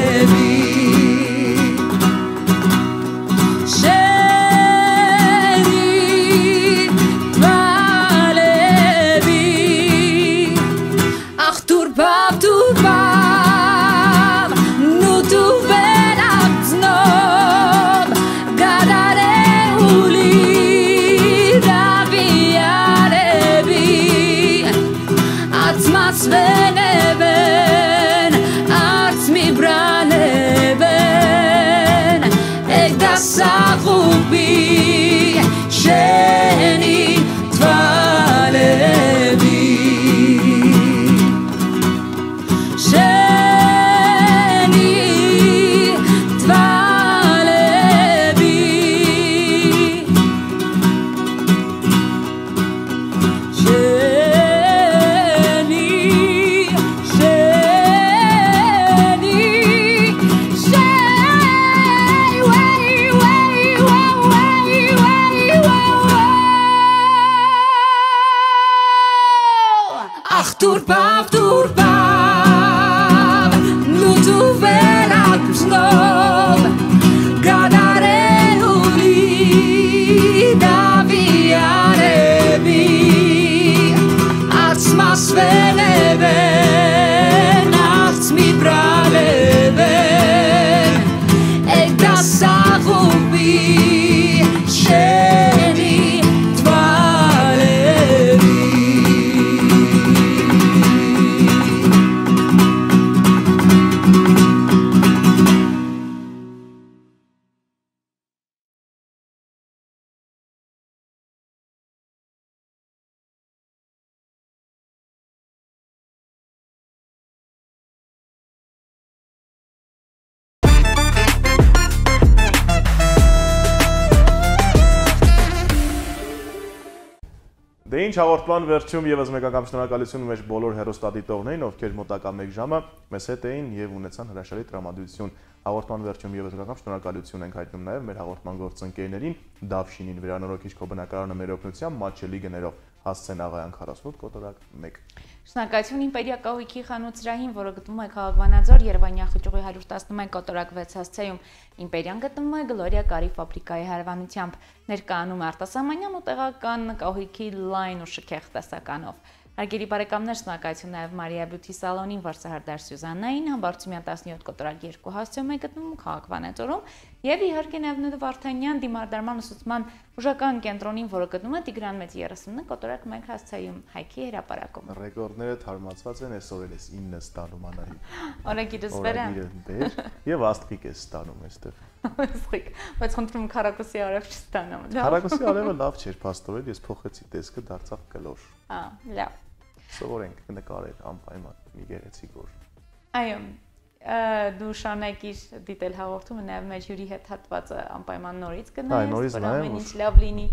masturbar nu tu verat snob gadareluni daviarebi arts masveleben arts mi braleben egda sagubi sheni tvalebi Դե ինչ հաղորդման վերջում եւս մեկ անգամ շնորհակալություն մեր բոլոր հեռուստադիտողներին, ովքեր մոտակա 1 ժամը մեզ հետ էին եւ ունեցան հրաշալի տրամադրություն։ Հաղորդման վերջում եւս մեկ անգամ շնորհակալություն ենք հայտնում նաեւ մեր հաղորդման գործընկերներին, Դավշինին, Վերանորոգիչ քո բնակարանը մեր օգնությամբ մատչելի գներով Հասցեն Աղայան 48 կոտորակ 1։ Շնորհակալություն Իմպերիա կահույքի խանութ Սրահին, որը գտնվում է քաղաք Վանաձոր, Երևանյան խճուղի 111 կոտորակ 6 հասցեում։ Իմպերիան գտնվում է Գլորիա կարի ֆաբրիկայի հարևանությամբ։ Ներկայանում է արտասահմանյան ու տեղական կահույքի լայն ու շքեղ տեսականով։ Հարգելի բարեկամներ, շնորհակալություն նաև Մարիա Բյութի սալոնին, վարսահարդար Սյուզաննային, Համբարձումյան 17 կոտորակ 2 հասցեում է գտնվում քաղաք Վանաձորում եւ իհարկե նաև Նուդը Վարդանյան դիմարդարման ուսուցման բուժական կենտրոնին, որը գտնվում է Տիգրան Մեծի 39 կոտորակ 1 հասցեում Հայքի հրապարակում։ Ռեկորդները թարմացված են, այսօր էլ էս 9 ստանում Անահիտ։ Օրագիրս վերա։ Եվ աստղիկ է ստանում այստեղ։ Աստղիկ, բայց խնդրում քարակոսի արև չստանամ։ Քարակոսի արևը լավ չէր, փաստորեն ես փոխեցի տեսքը, դարձավ կլոր։ Լավ։ Սովորենք նկարել անպայման մի գեղեցիկ օր։ Այո, դու շարունակիր դիտել հաղորդումը, նաև մեր հյուրի հետ հատվածը անպայման նորից գնայես, որ ամեն ինչ լավ լինի,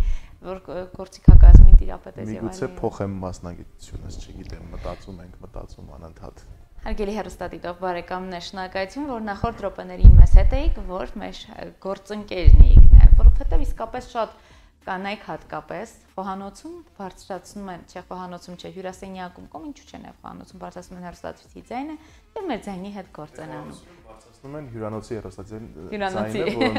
որ գործիք հակազմին տիրապետես եւ այլն։ Միգուցե փոխեմ մասնագիտությունս, չգիտեմ, մտածում անընդհատ։ Հարգելի հեռուստադիտող բարեկամներ, շնորհակալություն, որ նախորդ րոպեներին մեզ հետ էիք, որ մեր գործընկերն էիք նաև, որովհետեւ իսկապես շատ կանայք հատկապես խոհանոցում բարձրացնում են, չէ, խոհանոցում չէ, հյուրասենյակում կողմ ինչու՞ չէ նաև խոհանոցում բարձրացնում են հեռուստացույցի ձայնը եւ մեր ձայնի հետ գործ են անում։ Բարձրացնում են հյուրանոցի հեռուստաձայնը,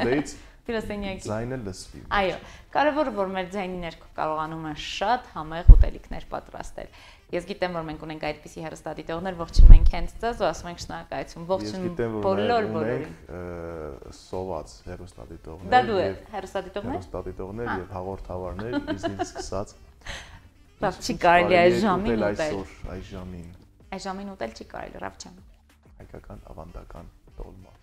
որոնց հյուրասենյակի ձայնը լսվի։ Այո, կարևորը որ մեր ձայնի ներքո կարողանում են շատ համեղ ուտելիքներ պատրաստել։ Ես գիտեմ, որ մենք ունենք այդպիսի հեռուստադիտողներ, ողջունում ենք հենց ձեզ ու ասում ենք շնորհակալություն, ողջունում բոլոր սոված հեռուստադիտողներ։ Դա դու ես հեռուստադիտողներ։ Հեռուստադիտողներ եւ հաղորդավարներ իզնից սկսած։ Լավ, չի կարելի այս ժամին ուտել։ Այս ժամին։ Այս ժամին ուտել չի կարելի, Ռավչան։ Հայկական ավանդական տոլմա։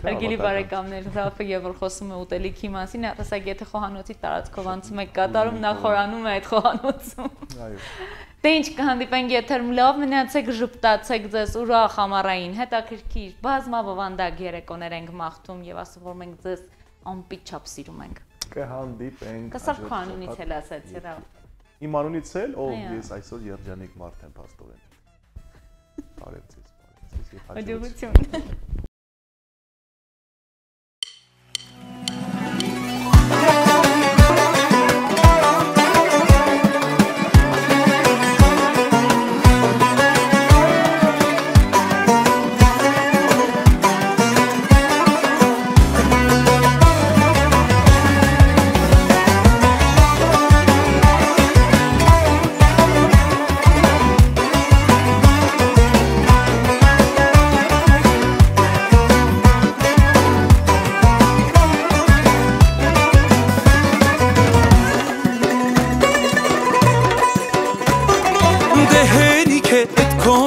Հարգելի բարեկամներ, Ռաֆը եւ որ խոսում է ուտելիքի մասին, ասեք եթե խոհանոցի տարածքով անցում եք կատարում, նա խորանում է այդ խոհանոցում։ Այո։ Դե ինչ կհանդիպենք եթերում, լավ մնացեք, ժպտացեք ձեզ ուրախ ամառային, հետաքրքիր, բազմավանդակ երեկոներ ենք մաղթում եւ ասում որ մենք ձեզ անպիտ չափ սիրում ենք։ Կհանդիպենք։ Կսարք քո անունից էլ ասացի, Ռավ։ Իմ անունից էլ, ով ես այսօր երջանիկ մարդ եմ փաստորեն։ Բարև ձեզ, հաջողություն։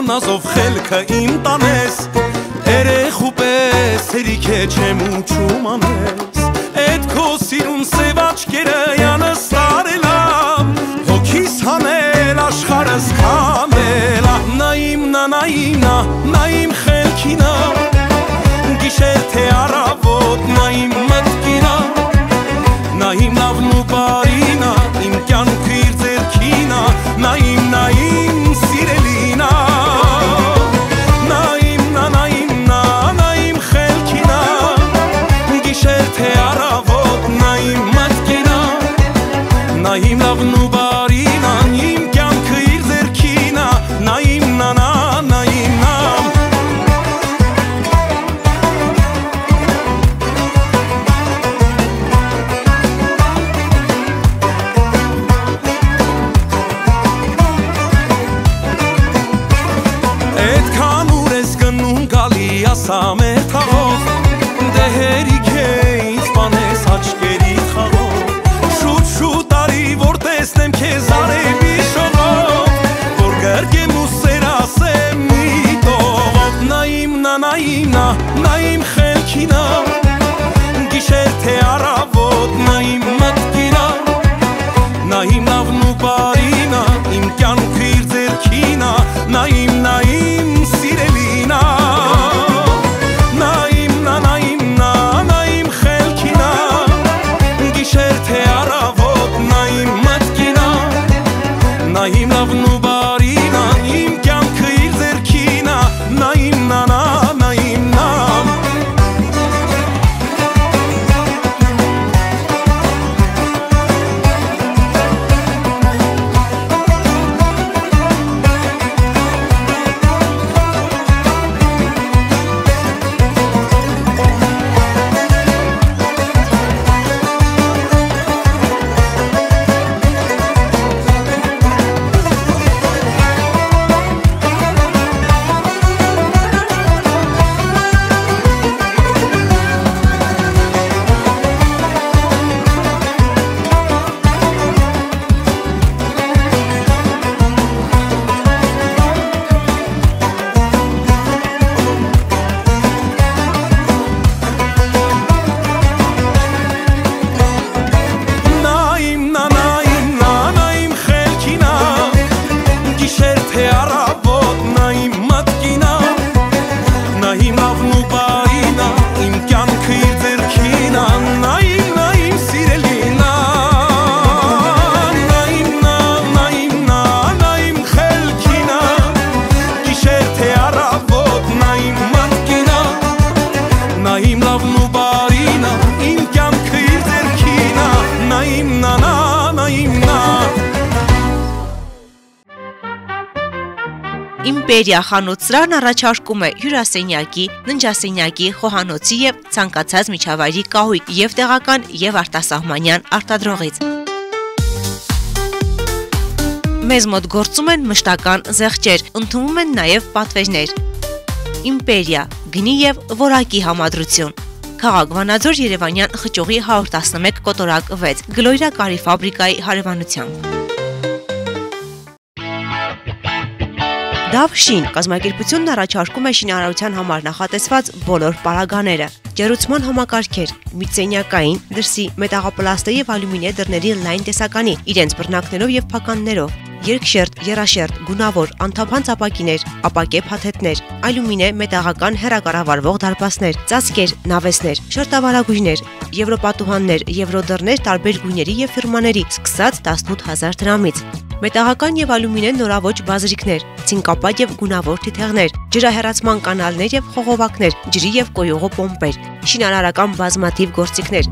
Նազով խելքը իմ տանես երեխու պես հերիք է չեմ ուչում անես Էդ քո սիրուն սև աչքերը յանս տարելամ Հոգիս հանել աշխարհս քամել Նա իմ նա իմ խելքինա Գիշեր թե առավոտ նա իմ մտքինա Նա իմ լավն ու բարինա Իմ կյանքը իր ձեռքինա Նա իմ սիրելինա Թե առավոտ նա իմ մտքինա Նա իմ լավն ու բարինա Իմ կյանքը իր ձեռքինա Նա իմ դարձա մեր թաղով դե հերիք է ինձ բանես աչքերի խաղով շուտ արի որ տեսնեմ քեզ արևի շողով որ գրկեմ ու սեր ասեմ մի տողով նա նա իմ խելքինա գիշեր թե առավոտ նա իմ մտքինա նա իմ լավն ու բարինա իմ կյանքը իր ձեռքինա նա իմ սիրելինա նա իմ խելքինա գիշեր թե առավոտ նա իմ մտքինա նա իմ լավն ու բարինա իմ կյանքը իր ձեռքինա նա իմ Իմպերիա խանութ-սրահն առաջարկում է հյուրասենյակի, ննջասենյակի, խոհանոցի և ցանկացած միջավայրի կահույք և տեղական և արտասահմանյան արտադրողից։ Մեզ մոտ գործում են մշտական զեղչեր, ընդունվում են նաև պատվերներ։ Իմպերիա, գնի և որակի համադրություն։ Քաղաք Վանաձոր Երևանյան խճուղի 111 կոտորակ 6 Գլոյրա կարի ֆաբրիկայի հարևանությամբ։ Դավ շին կազմակերպությունն առաջարկում է շինարարության համար նախատեսված բոլոր պարագաները, ջերուցման համակարգեր, միծենյակային, դրսի, մետաղապլաստե և ալյումինե դռների լայն տեսականի, իրենց բռնակներով և փականներով, երկշերտ, եռաշերտ, գունավոր, անթափանց ապակիներ, ապակե փաթեթներ, ալյումինե մետաղական հեռակառավարվող դարպասներ, ծածկեր, նավեսներ, շերտավարագույրներ, եվրոպատուհաններ, եվրոդռներ տարբեր գույների և ֆիրմաների, սկսած 18,000 դրամից։ Մետաղական և ալյումինե նորաոճ բազրիկներ, ցինկապատ և գունավոր թիթեղներ, ջրահեռացման կանալներ և խողովակներ, ջրի և կոյուղու պոմպեր, շինարարական բազմաթիվ գործիքներ,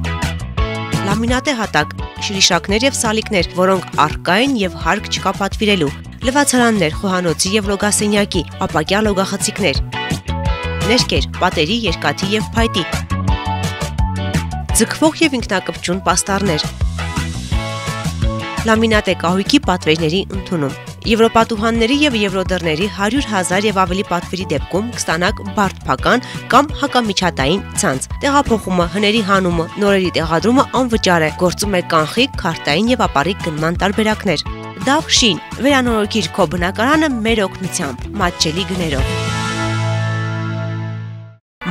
լամինատե հատակ, շրիշակներ և սալիկներ, որոնք առկա են և հարկ չկա պատվիրելու, լվացարաններ, խոհանոցի և լոգասենյակի, ապակյա լոգախցիկներ, ներկեր, պատերի, երկաթի և փայտի, ձգվող և ինքնակպչուն պաստառներ, լամինատե կահույքի պատվերների ընդունում։ Եվրոպատուհանների և եվրոդռների 100,000 և ավելի պատվերի դեպքում կստանաք բարդ փական կամ հակամիջհատային ցանց։ Տեղափոխումը, հների հանումը, նորերի տեղադրումը անվճար է, գործում է կանխիկ, քարտային և ապառիկ գնման տարբերակներ։ Դավ շին, վերանորոգիր քո բնակարանը մեր օգնությամբ, մատչելի գներով։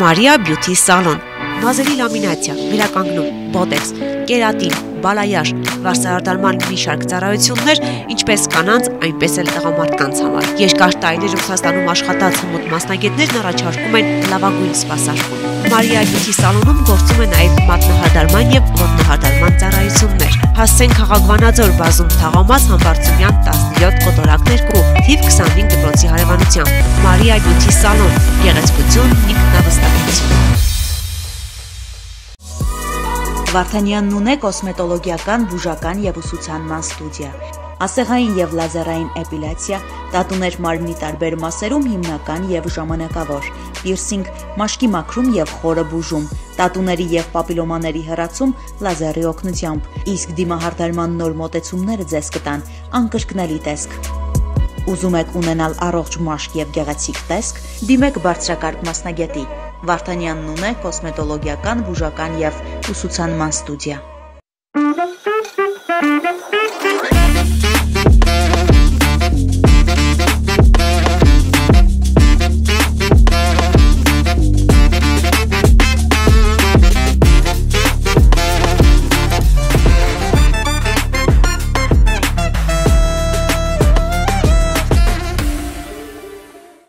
Մարիա Բյութի սալոն, մազերի լամինացիա, վերականգնում, բոտեքս, կերատին, բալայաժ, վարսահարդարման մի շարք ծառայություններ, ինչպես կանանց, այնպես էլ տղամարդկանց համար։ Երկար տարիներ Ռուսաստանում աշխատած հմուտ մասնագետներն առաջարկում են լավագույն սպասարկում։ Մարիա Բյութի սալոնում գործում է նաև մատնահարդարման և ոտնահարդարման ծառայություններ։ Հասցեն քաղաք Վանաձոր բազում թաղամաս Համբարձումյան 17 կոտորակ 2, թիվ 25 դպրոցի հարևանությամբ։ Մարիա Բյութի սալոն, գեղեցկություն, ինքնավստահություն։ Վարդանյանն ունե կոսմետոլոգիական, բուժական և ուսուցանման ստուդիա, ասեղային և լազերային էպիլյացիա, տատուներ մարմնի տարբեր մասերում հիմնական և ժամանակավոր, պիրսինգ, մաշկի մաքրում և խորը բուժում, տատուների և պապիլոմաների հեռացում լազերի օգնությամբ, իսկ դիմահարդարման նոր մոտեցումները ձեզ կտան անկրկնելի տեսք։ Ուզում եք ունենալ առողջ մաշկ եւ գեղեցիկ տեսք, դիմեք բարձրակարգ մասնագետի։ Վարդանյան Նունե կոսմետոլոգիական, բուժական եւ ուսուցանման ստուդիա։